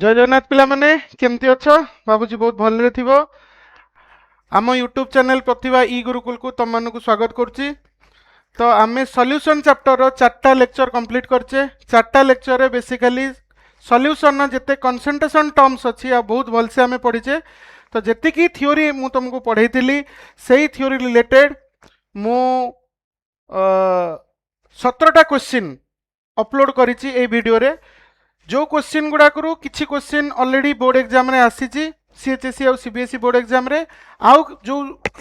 जय जगन्नाथ पिला माने केमती अच्छो बाबूजी बहुत भल थिबो। आम यूट्यूब चैनल प्रतिभा ई गुरुकुल को तुम मानक स्वागत करुच्ची। तो आम सॉल्यूशन चैप्टर रो 4टा लेक्चर कंप्लीट करचे। 4टा लेक्चर रे बेसिकली सॉल्यूशन जिते कंसंट्रेशन टर्म्स अच्छी आ बहुत भलसे आम पढ़ीचे। तो जेति की थ्योरी मु तुमको पढ़ाई से थ्योरी रिलेटेड मु 17टा क्वेश्चन अपलोड करिछि ए वीडियो रे। जो क्वेश्चन गुड़ा करू किछि क्वेश्चन ऑलरेडी बोर्ड एग्जाम रे आसीछि CHSE और CBSE बोर्ड एग्जाम रे। आउ जो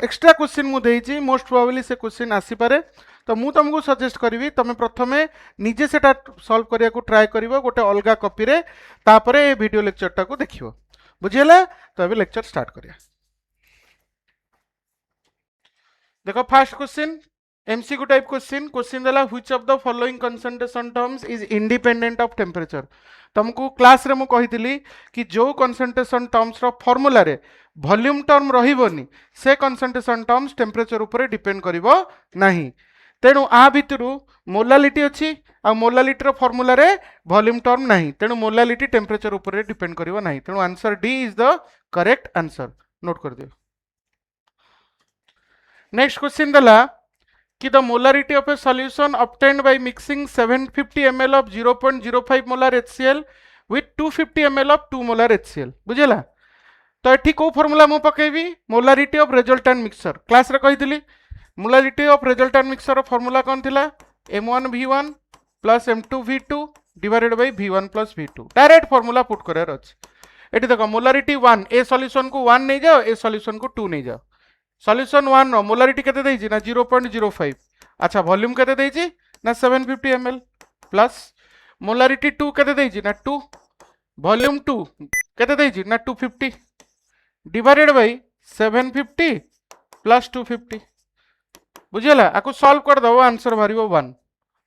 एक्स्ट्रा क्वेश्चन मु देइछि मोस्ट प्रोबेबली से क्वेश्चन आसी पारे। तो मु तुमको सजेस्ट करिवि तमे प्रथमे निजे सेटा सॉल्व करिया को ट्राई करिवो गोटे अलगा कॉपी रे, तापरे ए वीडियो लेक्चर टा को देखिवो। बुझियला? तो अबे लेक्चर स्टार्ट करिया। देखो first question MCQ type question देला which of the following concentration terms is independent of temperature. तुमको क्लास रे मु कहितली कि जो कंसंट्रेशन टर्म्स रो फार्मूला रे वॉल्यूम टर्म रहिबोनी से कंसंट्रेशन टर्म्स टेम्परेचर ऊपर डिपेंड करिवो नाही। तेणु आ भितरु मोलालिटी अछि आ मोलालिटी रो फार्मूला रे वॉल्यूम टर्म नाही, तेणु मोलालिटी टेम्परेचर ऊपर डिपेंड करिवो नाही। तेणु answer D is the correct answer. Note कर दियो। नेक्स्ट क्वेश्चन देला कि the molarity of a solution obtained by mixing 750 ml of 0.05 molar HCl with 250 ml of 2 molar HCl। बुझेला? तो एठी को फार्मूला मु पकेबी molarity of resultant mixture. Class रे कहितली molarity of resultant mixture formula कोन थिला M1V1 plus M2V2 divided by V1 plus V2। Direct formula put करार अछि। एठी देखो मोलारिटी 1 ए सॉल्यूशन को 1 नै जाओ, ए सॉल्यूशन को 2 नै जाओ। सॉल्यूशन 1 रो मोलारिटी केते देइछि ना 0.05। अच्छा वॉल्यूम केते देइछि ना 750 ml प्लस मोलारिटी 2 केते देइछि ना 2, वॉल्यूम 2 केते देइछि ना 250 डिवाइडेड बाय 750 प्लस 250। बुझियला? आको सॉल्व कर दबो आंसर भरिबो 1।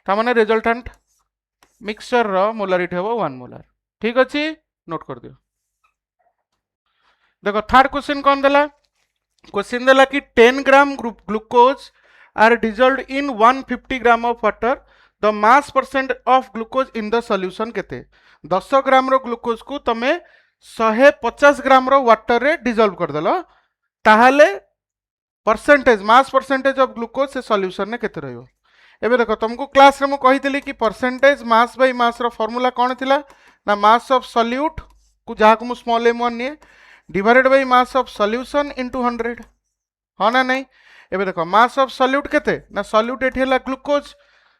ता माने रिजल्टेंट मिक्सचर रो मोलारिटी हबो 1 मोलार। ठीक अछि? नोट कर दियो। देखो थर्ड क्वेश्चन कोन देला? क्वेश्चन देला कि 10 gram glucose are dissolved in 150 gram of water, the mass percent of glucose in the solution केते। 10 ग्राम रो ग्लूकोज को तमे 150 ग्राम रो वाटर रे डिजॉल्व कर देलो, ताहाले percentage mass percentage of glucose से सॉल्यूशन ने केते रहइबो। एबे देखो तुमको क्लास रे मु कहितली कि परसेंटेज मास बाय मास रो फार्मूला कोन थिला ना मास ऑफ सॉल्यूट को जहा को मु स्मॉल m1 ने divided by mass of solution into 100। हाँ ना नहीं? एबे देखो मास ऑफ सॉल्यूट केते ना सॉल्यूट एठी हला ग्लूकोज,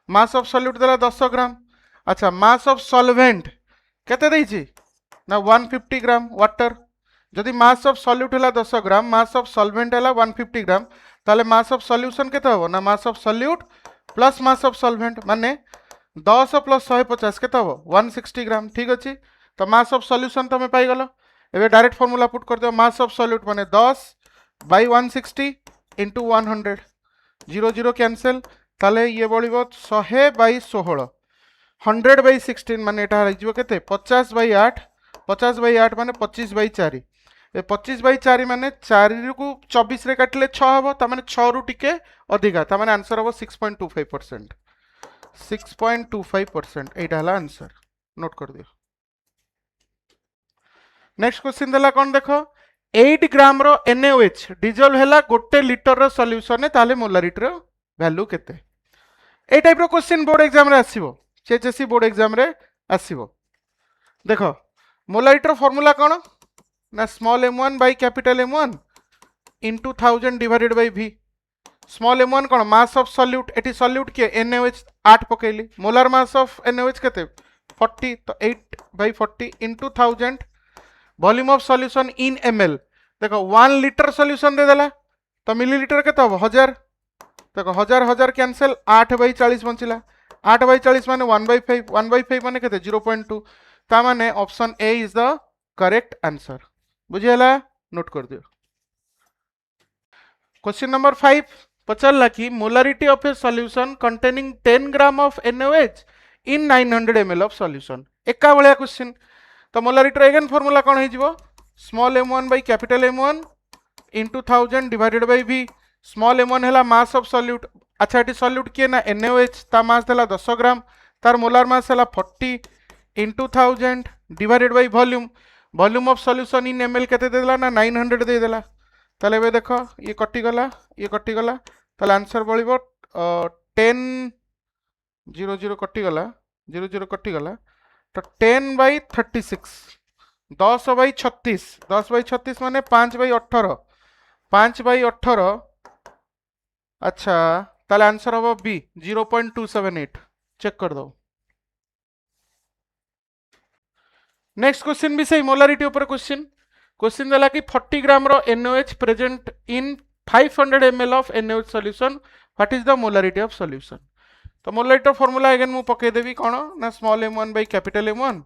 मास ऑफ सॉल्यूट देला 10 ग्राम। अच्छा मास ऑफ सॉल्वेंट केते देइछि ना 150 ग्राम वाटर। जदि मास ऑफ सॉल्यूट हला 10 ग्राम, मास ऑफ सॉल्वेंट हला 150 ग्राम, ताले मास ऑफ सॉल्यूशन केते हो ना mass of solute plus mass of solvent माने 10 प्लस 150 केते हो 160 ग्राम। ठीक अछि? तो मास ऑफ सॉल्यूशन तमे पाई गलो। एबे डायरेक्ट फार्मूला पुट कर दियो मास ऑफ सॉल्यूट माने 10 बाय 160 इंटू 100। 0 0 कैंसिल, ताले ये बळिबो 100 बाय 16। 100 बाय 16 माने एटा हिजबो केते 50 बाय 8। 50 बाय 8 माने 25 बाय 4। ए 25 बाय 4 माने 4 को 24 रे काटले 6 हबो, ता माने 6 रु टिके अधिका, ता माने आंसर हबो 6.25%। 6.25% एटा हला आंसर। नोट कर दियो। नेक्स्ट क्वेश्चन देला कोन देखो 8 ग्राम रो NaOH डिजॉल्व हैला गोटे लीटर रो सॉल्यूशन ने, ताले मोलारिटी रो वैल्यू केते। ए टाइप रो क्वेश्चन बोर्ड एग्जाम रे आसीबो, CHSE बोर्ड एग्जाम रे आसीबो। देखो मोलारिटी रो फार्मूला कोन ना small m1 by capital M1 into 1000 divided by V। Small m1 कोन मास ऑफ सॉल्यूट, एटी सॉल्यूट के NaOH 8 पकेली, मोलार मास ऑफ NaOH केते 40, तो 8 by 40 into 1000। Volume of solution in ml देखो 1 लीटर सॉल्यूशन दे देला, तो मिलीलीटर केते हो 1000। देखो 1000 1000 कैंसिल, 8 बाय 40 बंचिला। 8 बाय 40 माने 1/5, 1/5 माने केते 0.2। ता माने option A is the correct answer. बुझियला? नोट कर दियो। क्वेश्चन नंबर 5 पचलला कि molarity of a solution containing 10 gram of NaOH in 900 ml of solution. एका बळिया क्वेश्चन। तो मोलारिटी अगेन फार्मूला कोन हे जिवो small m1 by capital M1 into 1000 divided by V। Small m1 हैला मास ऑफ सॉल्यूट। अच्छा एटी सॉल्यूट किए ना NaOH, ता मास देला 10 ग्राम, तार मोलार मास हैला 40 into 1000 divided by volume. Volume of solution in ml केते देला ना 900 दे देला ताले बे देखो ये कटिगला ताले आंसर बळिबो 10 0 कटिगला 0 कटिगला तो 10/36 10/36 माने 5/18 5/18 अच्छा ताले आंसर हम बी 0.278 चेक कर दो। नेक्स्ट क्वेश्चन भी सही मोलारिटी ऊपर क्वेश्चन देला कि 40 ग्राम रो NaOH present in 500 ml of NaOH solution what is the molarity of solution. तो मोलारिटी फॉर्मूला अगेन मु पके देबी कोन ना small m1 by capital M1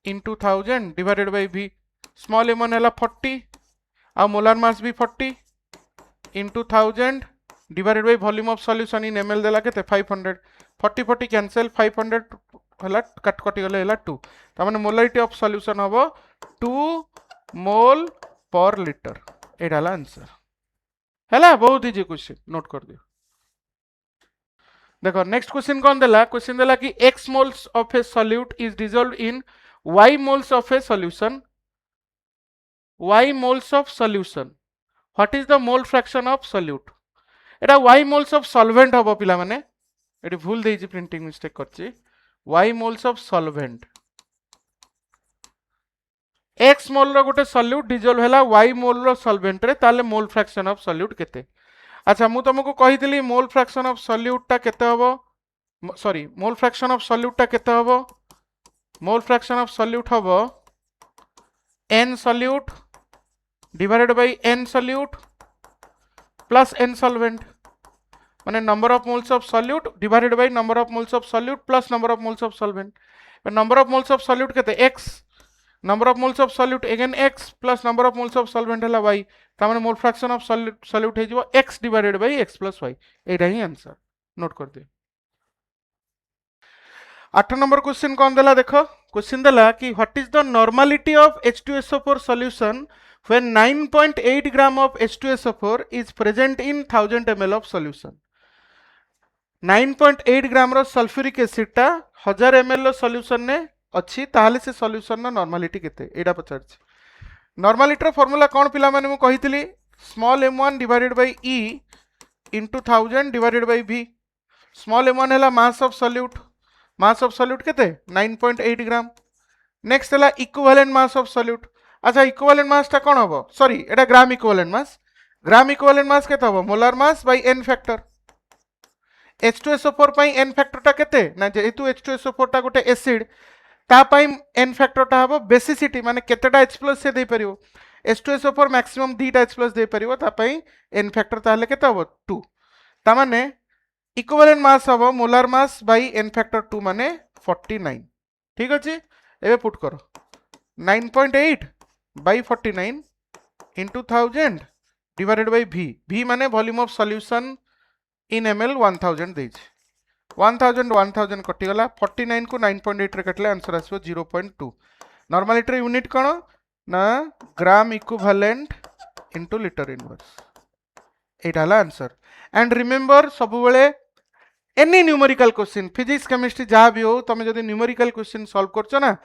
into 1000 divided by v small m1 हैला 40 आ मोलार मास भी 40 into 1000 divided by volume of solution in ml देला केते 500 40 40 कैंसिल 500 हला कट गले हला 2 त माने मोलारिटी ऑफ सॉल्यूशन हबो 2 मोल पर लीटर एटा हला आंसर हला बहुत इजी क्वेश्चन नोट कर दियो। देखो नेक्स्ट क्वेश्चन देला कि x moles of A solute is dissolved in y moles of a solution what is the mole fraction of solute Etah y moles of solvent हबो पिला माने एटी भूल देइछि printing mistake करछि y moles of solvent x मोल रो गोटे solute dissolve हैला y मोल रो solvent रे ताले मोल fraction of solute केते। अच्छा मु तुमको कहितली मोल फ्रैक्शन ऑफ सॉल्यूट टा केते हबो sorry mole fraction of solute टा केते हबो मोल फ्रैक्शन ऑफ सॉल्यूट हबो n solute divided by n solute plus n solvent माने number of moles of solute divided by number of moles of solute plus number of moles of solvent number of moles of solute केते x number of moles of solute again x plus number of moles of solvent हला y ता माने मोल fraction of solute हे जिवो x divided by x plus y Etah he answer note कर दियो। 8 number question कौन देला देखो क्वेश्चन देला कि what is the normality of H2SO4 solution when 9.8 gram of H2SO4 is present in 1000 ml of solution 9.8 gram रो sulphuric acid टा 1000 ml रो solution ने अछि ताहाले से सॉल्यूशन नो नॉर्मलिटी केते एडा पचारछि। नॉर्मलिटी रो फार्मूला कोन पिला माने मु कहितली small m1 divided by e into 1000 divided by v small m1 हैला मास ऑफ सॉल्यूट केते 9.8 ग्राम नेक्स्ट हैला इक्विवेलेंट मास ऑफ सॉल्यूट अच्छा इक्विवेलेंट मास टा कोन हबो सॉरी एटा ग्राम इक्विवेलेंट मास केते हबो molar mass by n factor H2SO4 पई n फैक्टर टा केते ना जेहेतु H2SO4 टा गोटे एसिड ता पई n फैक्टर टा हबो बेसिसिटी माने केतेटा H+ से दे परियो H2SO4 मैक्सिमम 2टा H+ दे परियो ता पई n फैक्टर ताले केते हबो 2 ता माने इक्विवेलेंट मास हबो molar mass by n factor 2 माने 49 ठीक अछि एबे पुट करो 9.8 by 49 into 1000 divided by v माने volume of solution in ml 1000 देज 1000 कटि गला 49 को 9.8 रे कटले आंसर आसबो 0.2 नॉर्मलिटी यूनिट कोन ना ग्राम इक्विवेलेंट इनटू लीटर इनवर्स एटा हला आंसर एंड रिमेंबर सब बेले any numerical question physics chemistry जहाँ भी हो तुम जदि न्यूमेरिकल क्वेश्चन सॉल्व करछो ना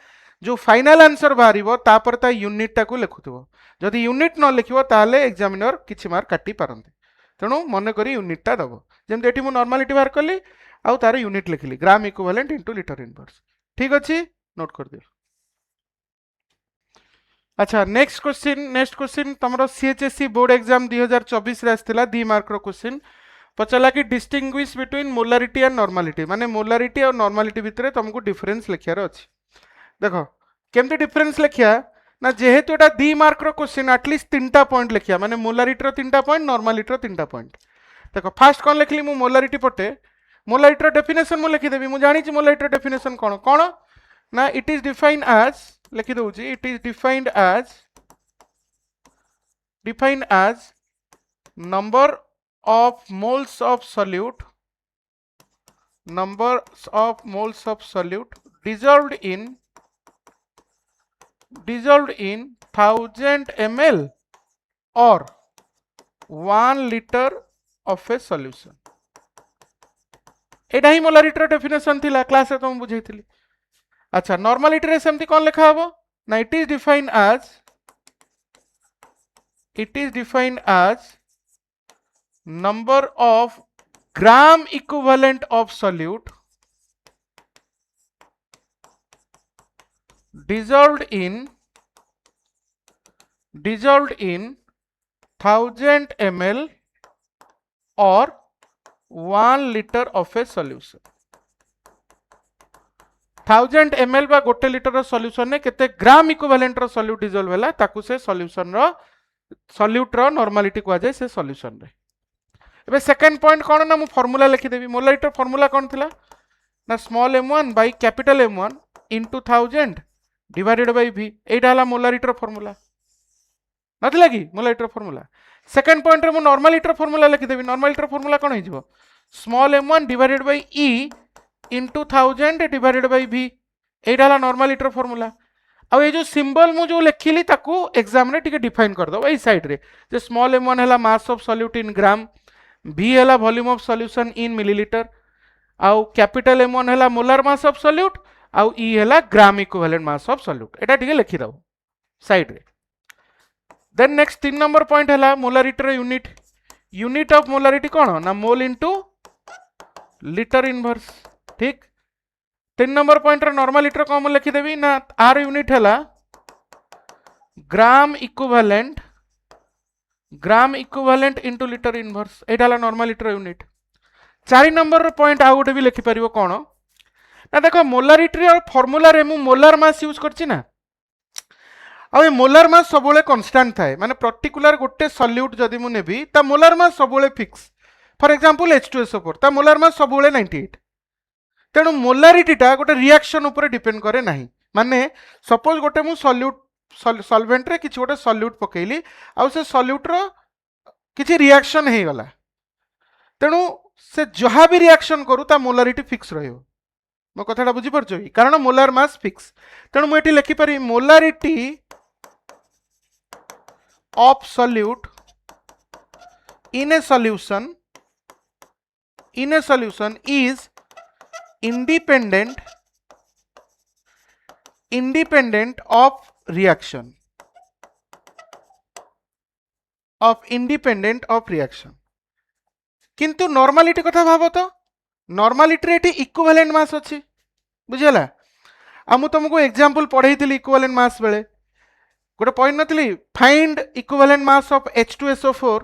जो फाइनल आंसर बाहरिबो तापर ता यूनिट टाको लिखुथबो जदि यूनिट न लिखिबो ताले एग्जामिनर किछि मार्क काटी पारंते तेणु मन करी यूनिट टा दबो जेमते एठी मु नॉर्मलिटी बाहर कली आउ तार यूनिट लिखली gram equivalent into litre inverse ठीक अछि नोट कर दियो। अच्छा नेक्स्ट क्वेश्चन तमरो CHSE बोर्ड एग्जाम 2024 रे आस्थिला 2 मार्क रो क्वेश्चन पचला कि distinguish between molarity and normality माने मोलारिटी और नॉर्मलिटी भितरे तुमको डिफरेंस लिखियार अछि देखो केमते डिफरेंस लिखिया ना जेहेतु एटा 2 मार्क रो क्वेश्चन एटलीस्ट 3टा पॉइंट लिखिया माने मोलारिटी रो 3टा पॉइंट नॉर्मलिटी रो 3टा पॉइंट देखो फास्ट कोन लिखली मु मोलारिटी पटे मोलारिटी रो डेफिनेशन मु लिखि देबी मु जानि छि मोलारिटी रो डेफिनेशन कोन ना इट इज डिफाइंड एज लिखि दउछि it is defined as number of moles of solute dissolved in 1000 ml or 1 liter of a solution Etah he molarity row definition थिला क्लास रे तुम बुझैथिली। अच्छा नॉर्मलिटी रे सेमती कोन लिखा हबो ना it is defined as number of gram equivalent of solute dissolved in 1000 ml or 1 liter of a solution. 1000 ml बा गोटे लिटर सॉल्यूशन ने केते ग्राम इक्विवेलेंट रो सॉल्यूट डिसॉल्व होला ताकू से सॉल्यूशन रो सॉल्यूट रो नॉर्मलिटी को जाय से सॉल्यूशन रे. एबे सेकंड पॉइंट कोन ना मु फार्मूला लिखि देबी. मोलारिटी फार्मूला कोन थिला ना small m1 by capital M1 into 1000 divided by v. एटा हला मोलारिटी फार्मूला नथिला कि मोलारिटी फार्मूला. सेकंड पॉइंट रे मु नॉर्मलिटी फार्मूला लिखि देबी. नॉर्मलिटी फार्मूला कोन हे जिवो small m1 divided by e into 1000 divided by v. एटा हला नॉर्मलिटी फार्मूला. अब ये जो सिंबल मु जो लिखिली ताकू एग्जाम रे टिके डिफाइन कर दो एई साइड रे. जे स्मॉल m1 हला mass of solute in gram, v हला volume of solution in millilitre, आउ कैपिटल M1 हला मोलर मास ऑफ सॉल्यूट, आउ e हला gram equivalent mass of solute. एटा टिके लिखि दो साइड रे. देन नेक्स्ट 3 नंबर पॉइंट हला मोलारिटी रे यूनिट. यूनिट ऑफ मोलारिटी कोन ना मोल इनटू लिटर इनवर्स. ठीक. 3 नंबर पॉइंट रे नॉर्मलिटी रे कोन लिखि देबी ना आर यूनिट हला ग्राम इक्विवेलेंट इनटू लिटर इनवर्स. एटा हला नॉर्मलिटी रे यूनिट. 4 नंबर रो पॉइंट आ गोटे भी लिखि परिबो कोन ना देखो मोलारिटी और फार्मूला रे मु मोलार मास यूज करछि ना. आ ए मोलार मास सबले कांस्टेंट थाए माने पर्टिकुलर गोटे सॉल्यूट जदी मु नेबी ता मोलार मास सबले फिक्स. फॉर एग्जांपल H2SO4 ता मोलार मास सबले 98. तेणु मोलारिटी टा गोटे रिएक्शन ऊपर डिपेंड करे नाही. माने सपोज गोटे मु सॉल्यूट सॉल्वेंट रे किछि गोटे सॉल्यूट पकेइली आ से सॉल्यूट रो किछि रिएक्शन हे गला तेणु से जहा भी रिएक्शन करू ता मोलारिटी फिक्स रहइबो. मो कथाटा बुझी परछो कि कारण मोलार मास फिक्स. तेणु मु एठी लिखि पारि molarity of solute in a solution is independent of reaction किंतु नॉर्मलिटी कथा भाबो तो नॉर्मलिटी रे इक्विवेलेंट मास अछि बुझिला. आ मु तुमको एग्जांपल पढाई थिली इक्विवेलेंट मास बेले गोटे पॉइंट नथिली find equivalent mass of H2SO4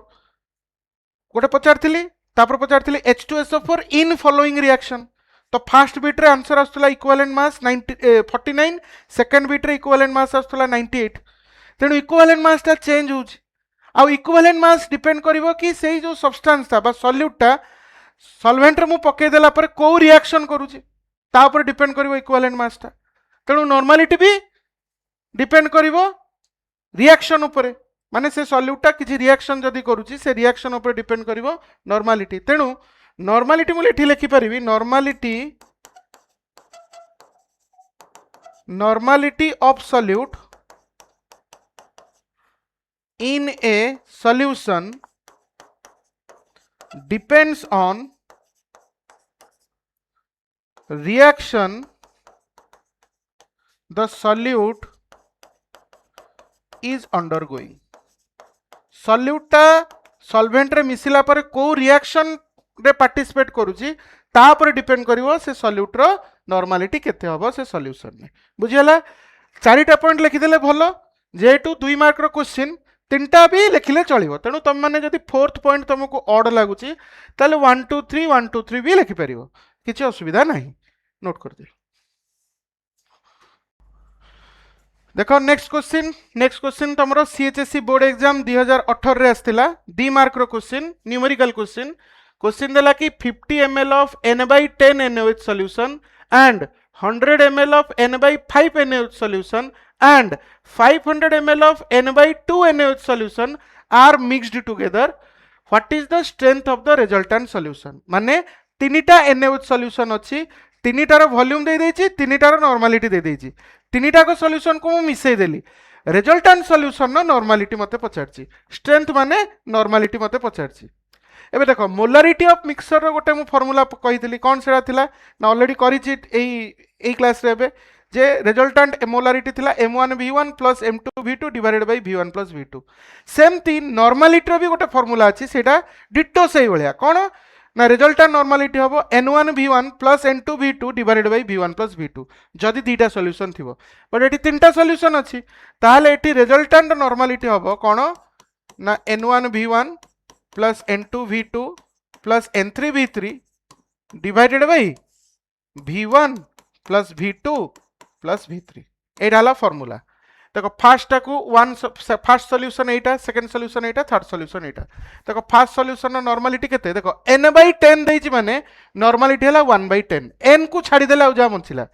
गोटे पचारथिली तापर पचारथिली H2SO4 इन फॉलोइंग रिएक्शन. तो फर्स्ट बिट रे आंसर आस्तला इक्विवेलेंट मास 49, सेकंड बिट रे इक्विवेलेंट मास आस्तला 98. तेणु इक्विवेलेंट मास ता चेंज होउछ. आ इक्विवेलेंट मास डिपेंड करिवो कि सेही जो सब्सटेंस था बा सॉल्यूट ता सॉल्वेंट रे मु पके देला पर को रिएक्शन करूची ता ऊपर डिपेंड करिवो इक्विवेलेंट मास ता. तेणु नॉर्मलिटी भी डिपेंड करिवो रिएक्शन ऊपर माने से सॉल्यूट ता किछि रिएक्शन जदी करूची से रिएक्शन ऊपर डिपेंड करिवो नॉर्मलिटी. तेणु नॉर्मलिटी मु लेठी लिखि परिबी normality of solute in a solution depends on reaction the solute is undergoing. solute ता solvent रे मिसिला पर को रिएक्शन रे पार्टिसिपेट करूची ता पर डिपेंड करिवो से solute रो नॉर्मलिटी केते हबो से सॉल्यूशन में. बुझियला. चारिटा पॉइंट लिखि देले भलो जेटू 2 मार्क रो क्वेश्चन 3टा भी लिखिले चलिबो. तेणु तुम माने जदि फोर्थ पॉइंट तुमको ऑड लागुची ताले 1 2 3 भी लिखि परिबो किछि असुविधा नाही. नोट कर दियो. देखो नेक्स्ट क्वेश्चन तमरो CHSE बोर्ड एग्जाम 2018 रे आस्तिला 2 मार्क रो क्वेश्चन न्यूमेरिकल क्वेश्चन देला कि 50 ml of n/10 NaOH solution and 100 ml of n/5 NaOH solution and 500 ml of n/2 NaOH solution are mixed together. What is the strength of the resultant solution? माने तीनिटा NaOH solution अछि तीनिटार volume दे देछि तीनिटार normality दे देछि तीनिटा को solution को मु मिसै देली resultant solution no normality मते पचारछि strength माने normality मते पचारछि. एबे देखो मोलारिटी ऑफ मिक्सचर रो गोटे मु फार्मूला कहितली कोन सेरा थिला ना ऑलरेडी करिछि एई क्लास रे. एबे जे रिजल्टेंट मोलारिटी थिला m1v1 plus m2v2 divided by v1 plus v2 सेमती नॉर्मलिटी भी गोटे फॉर्मूला अछि सेटा डिटो सेही भलिया कोन ना रिजल्टेंट नॉर्मलिटी हबो n1v1 plus n2v2 divided by v1 plus v2 जदि दीटा सॉल्यूशन थिबो बट एटी तीनटा सॉल्यूशन अछि ताहाले एटी रिजल्टेंट नॉर्मलिटी हबो कोन ना n1v1 plus n2v2 plus n3v3 divided by v1 plus v2 plus v3 एटा हला फॉर्मूला देखो फास्ट को वन फास्ट सॉल्यूशन एटा second solution एटा third solution एटा देखो फास्ट सॉल्यूशन नॉर्मलिटी केते देखो n/10 देइछि माने नॉर्मलिटी हला 1/10 n को छाडी देला आ जा मनछिला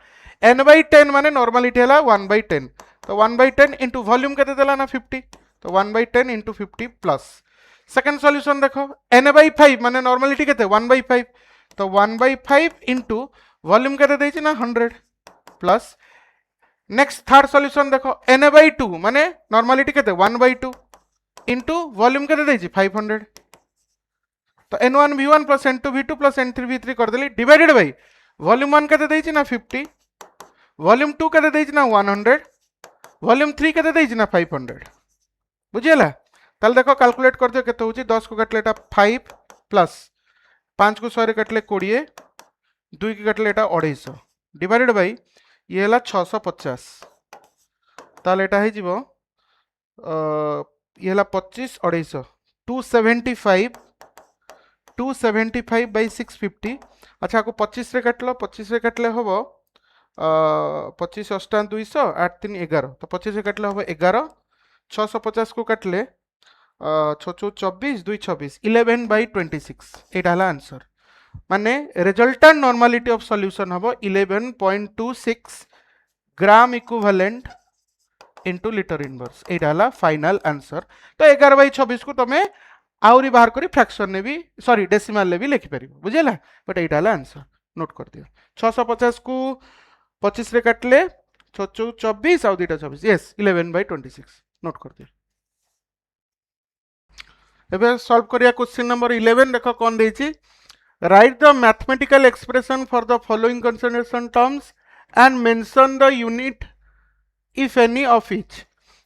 n/10 माने नॉर्मलिटी हला 1/10 तो 1/10 इनटू वॉल्यूम केते देला ना 50 तो 1/10 इनटू 50 प्लस सेकंड सॉल्यूशन देखो n/5 माने नॉर्मलिटी केते 1/5 तो 1/5 इनटू वॉल्यूम केते देइछि ना 100 प्लस नेक्स्ट थर्ड सॉल्यूशन देखो n/2 माने नॉर्मलिटी केते 1/2 इनटू वॉल्यूम केते देइछि 500 तो n1v1 plus n2v2 plus n3v3 कर देली डिवाइडेड बाय वॉल्यूम 1 केते देइछि ना 50 वॉल्यूम 2 केते देइछि ना 100 वॉल्यूम 3 केते देइछि ना 500 बुझियला ताल देखो कैलकुलेट कर दियो केते होछि 10 को काटले एटा 5 प्लस 5 को 100 रे काटले 20 2 की काटले एटा 250 डिवाइडेड बाय ये हला 650 ताल एटा हे जिवो ये हला 25 250 275 बाय 650 अच्छा को 25 रे काटले हबो 25 अष्टा 200 8 3 11 तो 25 रे काटले हबो 11 650 को काटले 6 24 2 26 11 बाय 26 एटा हला आंसर माने रिजल्टेंट नॉर्मलिटी ऑफ सॉल्यूशन हबो 11.26 ग्राम इक्विवेलेंट इनटू लिटर इनवर्स एटा हला फाइनल आंसर तो 11/26 को तमे आउरी बाहर करी फ्रैक्शन ने भी सॉरी डेसिमल ले भी लिखि परिबो बुझिला बट एटा हला आंसर नोट कर दियो 650 को 25 रे काटले 6 24 आउ दिटा 26 यस 11/26 नोट कर दियो एबे सॉल्व करिया क्वेश्चन नंबर 11 देखो कोन देछि write the mathematical expression for the following concentration terms and mention the unit if any of each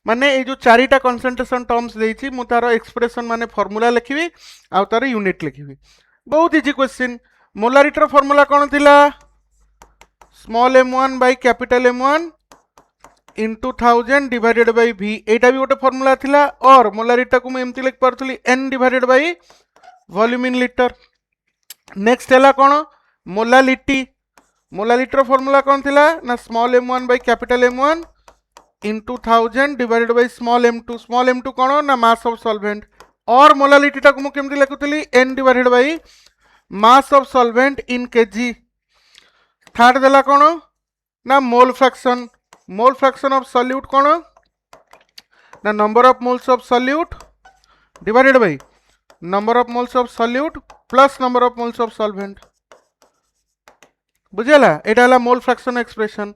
माने ए जो चारिटा concentration terms देछि मु तारो एक्सप्रेशन माने फार्मूला लिखिबी आ तारो यूनिट लिखिबी बहुत इजी क्वेश्चन मोलारिटी रो फार्मूला कोन थिला small m1 by capital M1 into 1000 divided by v एटा भी गोटे फार्मूला थिला और मोलारिटी को मैं एम्ति लिख परथली n divided by volume in litre next हैला कोन मोलालिटी रो फार्मूला कोन थिला ना small m1 by capital M1 into 1000 divided by small m2 कोन ना मास ऑफ सॉल्वेंट और मोलालिटी टा को मु केमति लिखुतली n divided by mass of solvent in KG third देला कोन ना मोल फ्रैक्शन ऑफ सॉल्यूट कोन ना number of moles of solute divided by number of moles of solute plus number of moles of solvent बुझेला एटा हला mole fraction expression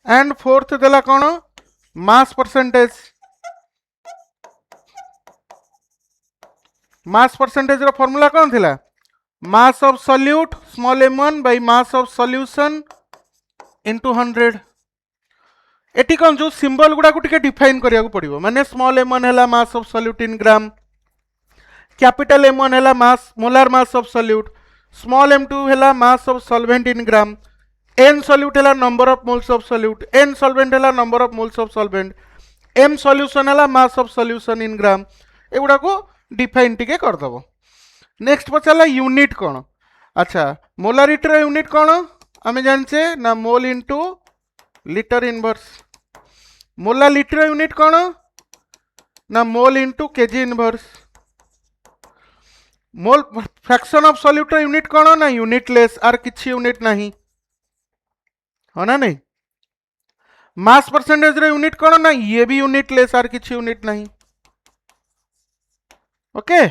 and fourth देला कोन मास परसेंटेज रो फार्मूला कोन थिला mass of solute small m1 by mass of solution into 100 एटी कोन जो सिंबल गुडा को टिके डिफाइन करिया को पड़िबो माने स्मॉल m1 हला mass of solute in gram capital M1 हला mass molar mass of solute small m2 हला mass of solvent in gram n solute हला number of moles of solute n solvent हला number of moles of solvent m solution हला mass of solution इन ग्राम एगुडा को define टिके कर दबो next पछला unit कोन अच्छा मोलारिटी रो यूनिट कोन हमें जानछे ना mole into litre inverse molality रो यूनिट कोन ना mole into KG inverse mole fraction of solute unit कोन ना यूनिट लेस आर किछि यूनिट नहीं हो ना नहीं मास परसेंटेज रे यूनिट कोन ना ये भी यूनिट लेस आर किछि यूनिट नहीं ओके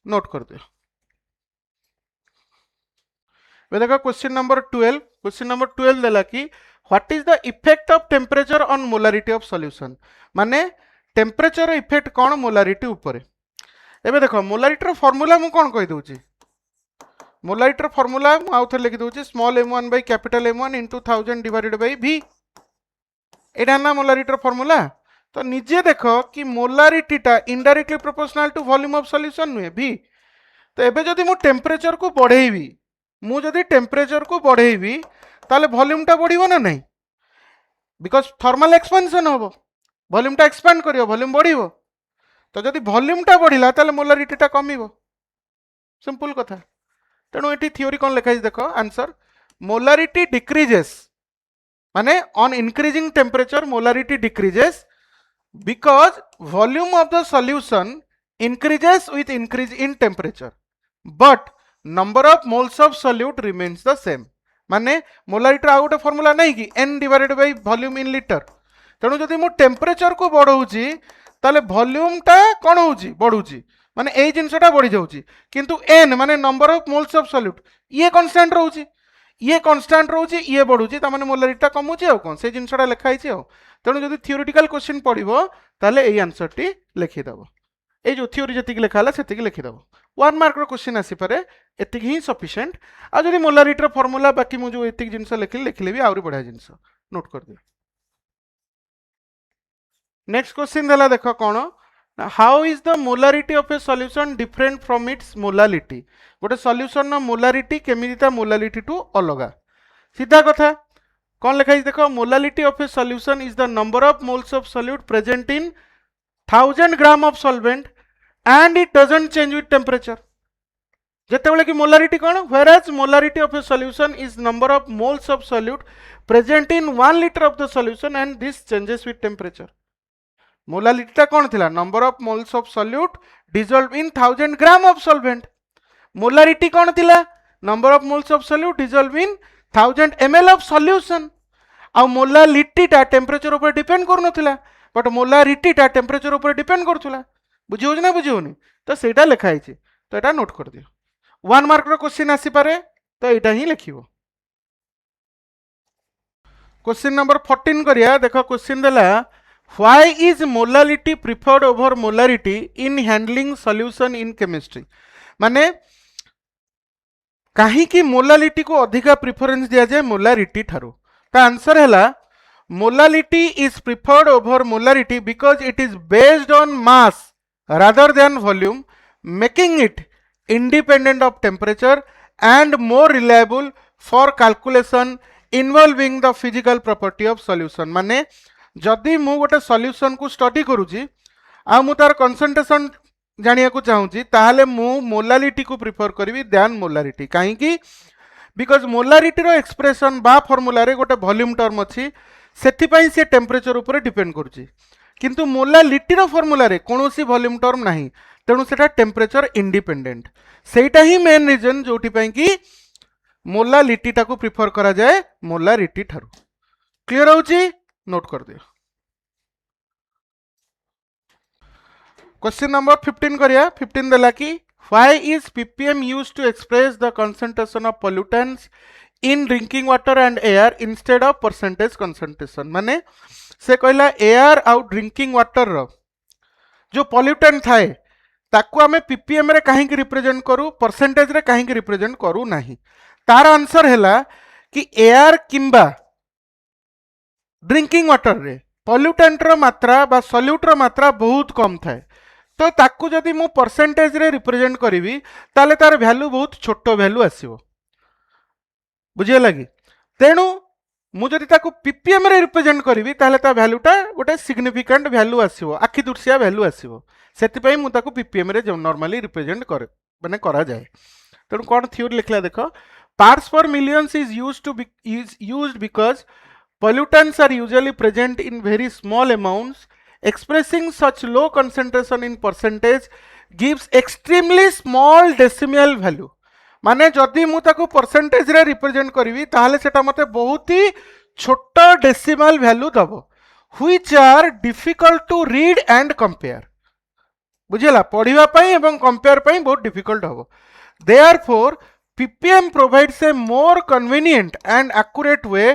नोट कर दियो वे देखो क्वेश्चन नंबर 12 देला कि what is the effect of temperature on molarity of solution माने टेम्परेचर इफेक्ट कोन मोलारिटी ऊपर एबे देखो मोलारिटी रो फार्मूला मु कोन कहि दोची मोलारिटी रो फार्मूला मु आउ थे लिखि दोची small m1 by capital M1 into 1000 divided by v एटा ना मोलारिटी फॉर्मूला तो निजे देख कि मोलारिटीटा indirectly proportional to volume of solution नुहे भी तो एबे जदि मु टेम्परेचर को बढ़ेबी मु जदि टेम्परेचर को बढ़ेबी ताले वॉल्यूमटा बढ़िबो ना नहीं बिकॉज थर्मल एक्सपेंशन हम वॉल्यूमटा एक्सपैंड करियो वॉल्यूम बढ़िबो तो जदि वॉल्यूमटा बढ़िला ताले मोलारिटीटा कमिबो सिंपल कथा तेणु एटी थ्योरी कौन लिखा देख आंसर मोलारिटी डिक्रीजेस माने on increasing temperature molarity decreases because volume of the solution increases with increase in temperature but number of moles of solute remains the same माने मोलारिटी आ गोटे formula नहीं कि n divided by volume in litre तेणु जदि मु temperature को बढ़ाऊँगी ताले वॉल्यूमटा कौन होउची बढ़ुची माने एई जिनसटा बढ़ी जाउची किंतु n माने number of moles of solute ये कांस्टेंट रहउची ये कांस्टेंट रहउची ये बढ़ुची ता माने मोलारिटीटा कमुची आ कोन से जिनसटा लिखा हिची आ तेणु जदि थियोरिटिकल क्वेश्चन पढ़ो ताले एई आंसर टी लिखिदेव ये जो थ्योरी जी लिखाला से लिखिदेव 1 मार्क क्वेश्चन आसीपे एति ही सफिशिएंट आ जदि मोलारिटी फॉर्मूला बाकी मुझे जो एति जिनस लिखले भी आउरी बढ़िया जिनस नोट कर दियो नेक्स्ट क्वेश्चन देला देख कौन how is the molarity of a solution different from its molality गोटे सॉल्यूशन मोलालिटी केमिता मोलालिटी टू अलगा सीधा कथा कौन लिखा देख molality of a solution is the number of moles of solute present in 1000 gram of solvent and it doesn't change with temperature जेतेबेले कि मोलारिटी कौन whereas molarity of a solution is number of moles of solute present in 1 litre of the solution and this changes with temperature मोलालिटीटा कौन थिला number of moles of solute dissolve in 1000 gram of solvent molarity कौन थिला number of moles of solute dissolve in 1000 ml of solution आ मोलालिटीटा temperature ऊपर depend करनथिला but मोलारिटीटा टेम्परेचर ऊपर डिपेंड करथुला बुझियो ना बुझियोनी तो सेटा लिखा हिची तो एटा नोट कर दियो 1 मार्क रो क्वेश्चन आसी पारे तो एटा ही लिखिबो क्वेश्चन नंबर 14 करिया देखो क्वेश्चन देला why is molality preferred over molarity in handling solution in chemistry माने कहीं की मोलालिटी को अधिका प्रिफरेंस दिया जाए मोलारिटी ठारू का आंसर है molality is preferred over molarity because it is based on mass rather than volume making it independent of temperature and more reliable for calculation involving the physical property of solution माने जदि मु गोटे solution को study करूची आ मु तार concentration जानिया को चाहूँगी ताहले मु मोलालिटी को प्रिफर करी दैन मोलारिटी कहीं बिकॉज मोलारिटी रो एक्सप्रेशन बा फॉर्मूला रे गोटे वॉल्यूम टर्म अच्छी से से टेम्परेचर ऊपर डिपेंड करुच्ची किंतु मोलालिटी रो फॉर्मूला रे कौनसी वॉल्यूम टर्म नहीं तेणु सेटा टेम्परेचर इंडिपेंडेंट सेटा ही मेन रीजन जोटी पई कि मोलालिटीटा को प्रिफर करा जाए मोलारिटी ठारू क्लियर होची नोट कर दियो क्वेश्चन नंबर 15 करिया 15 देला कि why is ppm used to express the concentration of pollutants in drinking water and air instead of percentage concentration माने से कहला एयर आउ ड्रिंकिंग वाटर रो जो पोल्यूटेंट थाए ताकू आमे ppm रे काहे रिप्रेजेंट करू परसेंटेज रे काहे रिप्रेजेंट करू नाही तार आंसर हैला कि एयर किंबा ड्रिंकिंग वाटर रे पोल्यूटेंट रो मात्रा बा सॉल्यूट रो मात्रा बहुत कम थाए तो ताकू जदि मु परसेंटेज रे रिप्रेजेंट करी ताले तार वैल्यू बहुत छोट वैल्यू आसीबो बुझे लगी तेणु मु जदि ताकू ppm रे रिप्रेजेंट करी ताले ता वैल्यूटा गोटे सिग्निफिकेंट वैल्यू आसीबो आखि दुर्सिया वैल्यू आसीबो सेति पई मु ताकू ppm रे नॉर्मली रिप्रेजेंट करे माने करा जाए तेणु कोन थ्योरी लिखला देखो पार्ट्स पर millions is used because pollutants are usually present in very small amounts. Expressing such low concentration in percentage gives extremely small decimal value. माने जदि मु ताको परसेंटेज रे रिप्रेजेंट करी ताहले सेटा मते बहुत ही छोट डेसिमल वैल्यू दबो which are difficult to read and compare बुझेला पढ़िबा पई एवं कंपेयर पई बहुत डिफिकल्ट हबो therefore ppm provides a more convenient and accurate way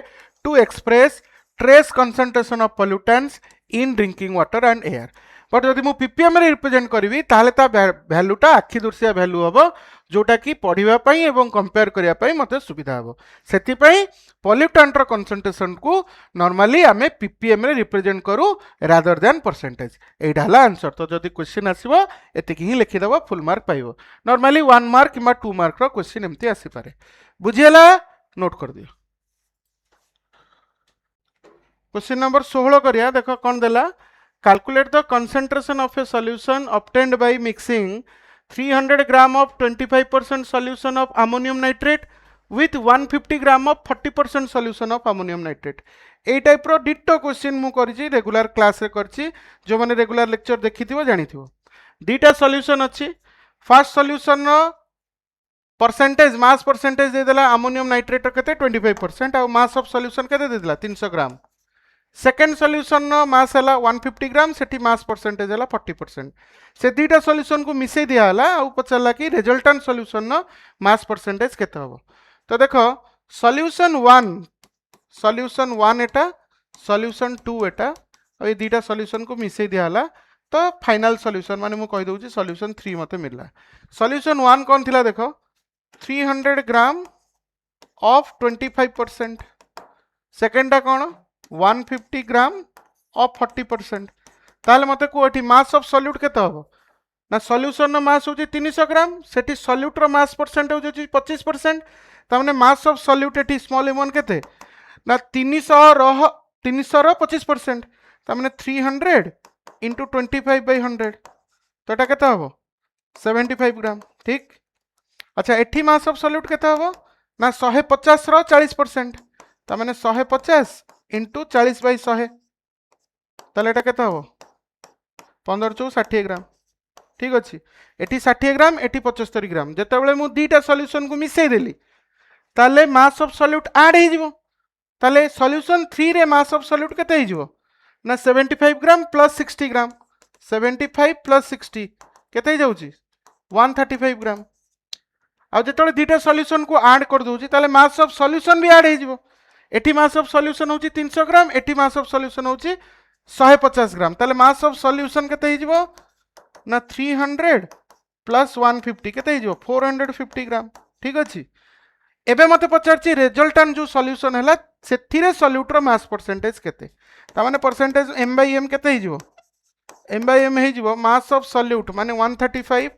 to express trace concentration of pollutants in drinking water and air but जदि मु पीपीएम रे रिप्रेजेंट करी ताहले ता वैल्यूटा आखि दुर्सिया वैल्यू हम जोटा कि पढ़िबा पई एवं कंपेयर करिया पई मते सुविधा हम सेति पई पॉल्यूटेंट रो कंसंट्रेशन को नॉर्मली आमे पीपीएम रे रिप्रेजेंट करू रादर देन परसेंटेज एटा हला आंसर तो जदि क्वेश्चन आसीबो एतिक ही लिखि दबो फुल मार्क पाइबो नॉर्मली 1 मार्क किमा 2 मार्क रो क्वेश्चन एमती आसी पारे बुझियला नोट कर दियो क्वेश्चन नंबर 16 करिया देखो कोन देला calculate the concentration of a solution obtained by mixing 300 gram of 25% solution of ammonium nitrate with 150 gram of 40% solution of ammonium nitrate ए टाइप रो डिटो क्वेश्चन मु करछि रेगुलर क्लास रे करछि जो माने रेगुलर लेक्चर देखिथिबो जानिथिबो दीटा सॉल्यूशन अछि फर्स्ट सॉल्यूशन रो परसेंटेज मास परसेंटेज दे देला अमोनियम नाइट्रेट केते 25% और मास ऑफ सॉल्यूशन केते दे देला 300 ग्राम सेकेंड सॉल्यूशन नो मास हला 150 ग्राम सेठी मास परसेंटेज हला 40% से दीटा सॉल्यूशन को मिसई दिया हला आ पचला कि रिजल्टेंट सॉल्यूशन नो मास परसेंटेज केते हबो तो देखो सॉल्यूशन 1 एटा सॉल्यूशन 2 एटा और ये दीटा सॉल्यूशन को मिसई दिया हला तो फाइनल सॉल्यूशन माने मु कहि दउची सॉल्यूशन 3 मते मिलला सॉल्यूशन 1 कोन थिला देखो 300 gram of 25% सेकेंडा cone 150 gram of 40% ताले मते को एठी मास ऑफ सॉल्यूट केते हबो ना सॉल्यूशन नो मास होची 300 ग्राम सेठी सॉल्यूट रो मास परसेंट होची 25% तामने मास ऑफ सॉल्यूट एठी स्मॉल m1 केते ना 300 रो 25% तामने 300 into 25/100 तो एटा केते हबो 75 ग्राम ठीक अच्छा एठी मास ऑफ सॉल्यूट केते हबो ना 150 रो 40% तामने 150 इंटू 40/100 ताले एटा केते हबो 15 चौ 60 ग्राम ठीक अछि एठी 60 ग्राम एठी 75 ग्राम जते बेले मु दीटा सॉल्यूशन को मिसई देली ताले मास ऑफ सॉल्यूट ऐड हे जिवो ताले सॉल्यूशन 3 रे मास ऑफ सॉल्यूट केते हे जिवो ना 75 ग्राम प्लस 60 ग्राम 75 प्लस 60 केते हे जाउची 135 ग्राम आ जते दीटा सॉल्यूशन को ऐड कर दोची ताले मास ऑफ सॉल्यूशन भी ऐड हे जिवो एटी मास ऑफ सॉल्यूशन होची 300 ग्राम एटी मास ऑफ सॉल्यूशन होची 150 ग्राम ताले मास ऑफ सॉल्यूशन केते हे जिवो ना 300 प्लस 150 केते हे जिवो 450 ग्राम ठीक अछि एबे मते पचारची रिजल्टेंट जो सॉल्यूशन हला सेथिरे सॉल्यूट रो मास परसेंटेज केते ता माने परसेंटेज m/m केते हे जिवो m/m हे जिवो मास ऑफ सॉल्यूट माने 135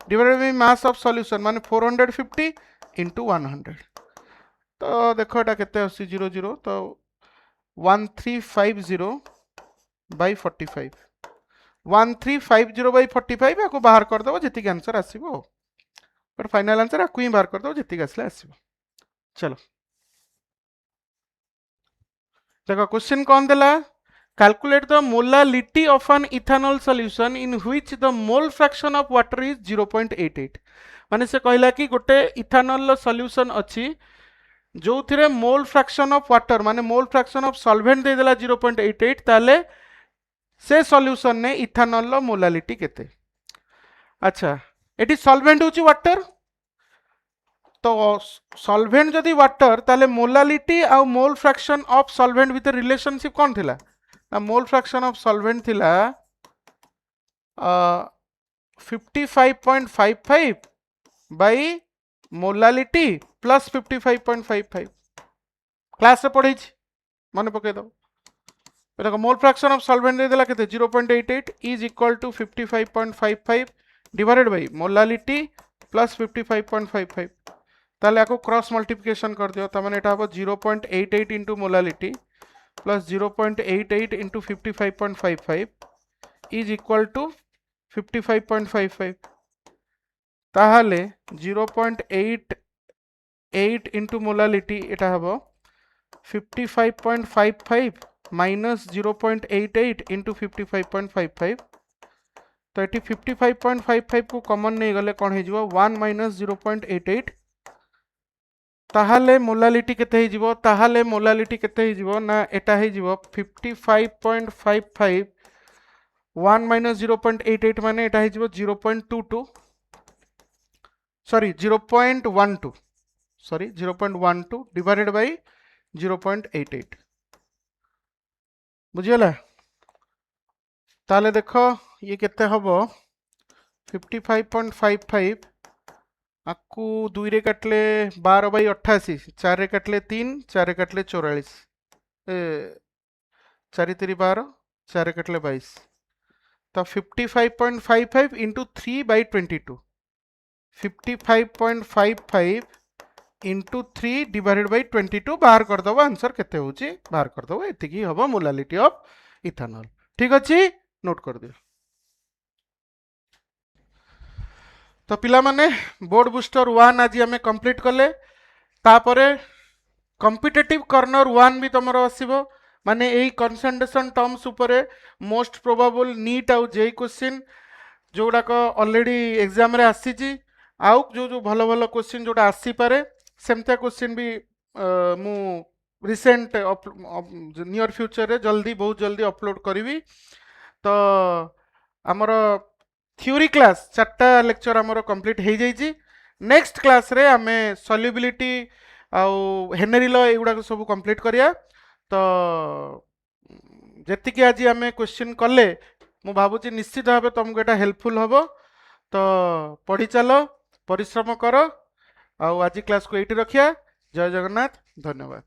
divided by mass of solution माने 450 into 100 तो देखो एटा केते आसी 00 तो 1350 by 45 1350 by 45 याको बाहर कर दबो जेतिक आंसर आसीबो पर फाइनल आंसर आकु ही बाहर कर दबो जेतिक आसले आसीबो चलो देखो क्वेश्चन कोन देला calculate the molality of an ethanol solution in which the mole fraction of water is 0.88 माने से कहला कि गोटे इथानॉल लो सॉल्यूशन अछि जो थिरे मोल फ्रैक्शन ऑफ वाटर माने मोल फ्रैक्शन ऑफ सॉल्वेंट दे देला 0.88 ताले से सॉल्यूशन ने इथानॉल लो मोलालिटी केते अच्छा एटी सॉल्वेंट होची वाटर तो सॉल्वेंट जदि वाटर ताले मोलालिटी आ mole fraction of solvent with relationship कोन थिला ना मोल फ्रैक्शन ऑफ सॉल्वेंट थिला 55.55 बाय मोलालिटी प्लस 55.55 क्लास रे पढ़ी मन पके दो देखो मोल फ्रैक्शन ऑफ सॉल्वेंट दे देला केते 0.88 is equal to 55.55 divided by molality plus 55.55 ताले आको क्रॉस मल्टीप्लिकेशन कर दियो त माने एटा हो 0.88 into molality plus 0.88 into 55.55 is equal to 55.55 ताहाले 0.88 इनटू मोलालिटी एटा हो 55.55 माइनस 0.88 इनटू 55.55 तो ये 55.55 को कॉमन नहीं गले कौन है 1 माइनस 0.88 ताहाले मोलालिटी केते ही जीवो ताहाले मोलालिटी केते ही जीवो ना एटा ही जीवो 55.55 1 माइनस 0.88 माने एटा ही जीवो 0.22 सॉरी 0.12 सॉरी 0.12 डिवाइडेड बाय 0.88 बुझियला ताले देख ये केते हबो 55.55 आकु 2 रे काटले 12/88 4 रे काटले 3 4 रे काटले 44 4 3 12 4 रे काटले 22 तो 55.55 इंटू 3/22 55.55 इंटू 3 डिवाइडेड बाय 22 बाहर कर दबो आंसर केते होची बाहर कर दबो एतिकी हबो मोलालिटी ऑफ इथेनॉल ठीक अछि नोट कर दियो। तो पिला माने बोर्ड बूस्टर 1 आज आम कंप्लीट कले तापरे कॉम्पिटिटिव कॉर्नर 1 भी तुम आसो माने यही कंसंट्रेशन टर्म्स उपरे मोस्ट प्रोबेबल नीट आउ जेई क्वेश्चन जोड़ाक ऑलरेडी एग्जाम रे आसीची आउ जो जो भलो भलो क्वेश्चन जोड़ा आसी पारे सेमता क्वेश्चन भी मु रिसेंट नियर फ्यूचर रे जल्दी बहुत जल्दी अपलोड करी तो आमर थ्योरी क्लास 4टा लेक्चर आमर कंप्लीट हो जाइए नेक्स्ट क्लास रे आमे सॉल्युबिलिटी आउ हेनरी लॉ एगुड़ा सब कंप्लीट करिया तो जेतिकी आज आमे क्वेश्चन कले मु भावुची निश्चित भाव तुमको एटा हेल्पफुल हबो तो पढ़ी चलो परिश्रम कर आज क्लास को एटी रखिया जय जगन्नाथ धन्यवाद।